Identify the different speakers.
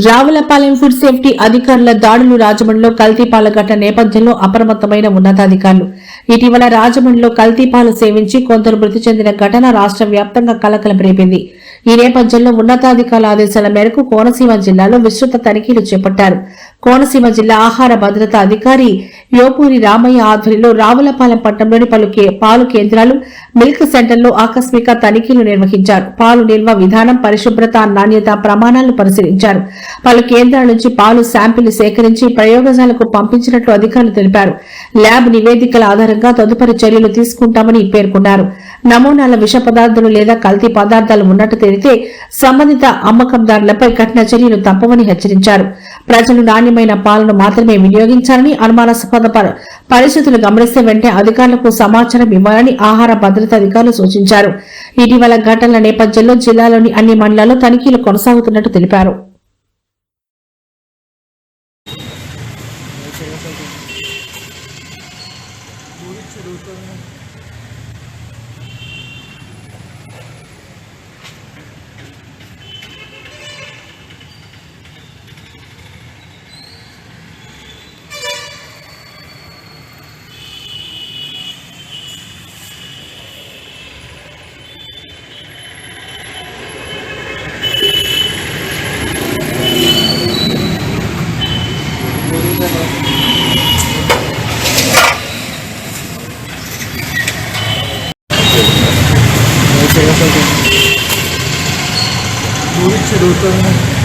Speaker 1: Ravulapalem food safety అధికారుల దాడులు రాజమండ్రిలో కల్తీపాల ఘటన నేపథ్యంలో అప్రమత్తమైన ఉన్నతాధికారులు. ఇటీవల రాజమండ్రిలో కల్తీపాలు సేవించి కొందరు మృతి చెందిన ఘటన రాష్ట్ర వ్యాప్తంగా కలకలం రేపింది. ఈ నేపథ్యంలో ఉన్నతాధికారుల ఆదేశాల మేరకు కోనసీమ జిల్లాలో విస్తృత తనిఖీలు చేపట్టారు. కోనసీమ జిల్లా ఆహార భద్రతా అధికారి యోపూరి రామయ్య ఆధ్వర్యంలో రావులపాలెం పట్టణంలోని పాలు కేంద్రాలు, మిల్క్ సెంటర్లో ఆకస్మిక తనిఖీలు నిర్వహించారు. పాలు నిల్వ విధానం, పరిశుభ్రత, నాణ్యత ప్రమాణాలను పరిశీలించారు. పలు కేంద్రాల నుంచి పాలు శాంపిల్ సేకరించి ప్రయోగశాలకు పంపించినట్లు అధికారులు తెలిపారు. ల్యాబ్ నివేదికల ఆధారంగా తదుపరి చర్యలు తీసుకుంటామని పేర్కొన్నారు. నమూనాల విష పదార్థాలు లేదా కల్తీ పదార్థాలు ఉన్నట్టు తేలితే సంబంధిత అమ్మకందారులపై కఠిన చర్యలు తప్పవని హెచ్చరించారు. ప్రజలు నాణ్యమైన పాలను మాత్రమే వినియోగించాలని, అనుమానాస్పద పరిస్థితులు గమనిస్తే వెంటనే అధికారులకు సమాచారం ఇవ్వాలని ఆహార భద్రతా అధికారులు సూచించారు. ఇటీవల ఘటనల నేపథ్యంలో జిల్లాలోని అన్ని మండలాల్లో తనిఖీలు కొనసాగుతున్నట్టు తెలిపారు.
Speaker 2: Muito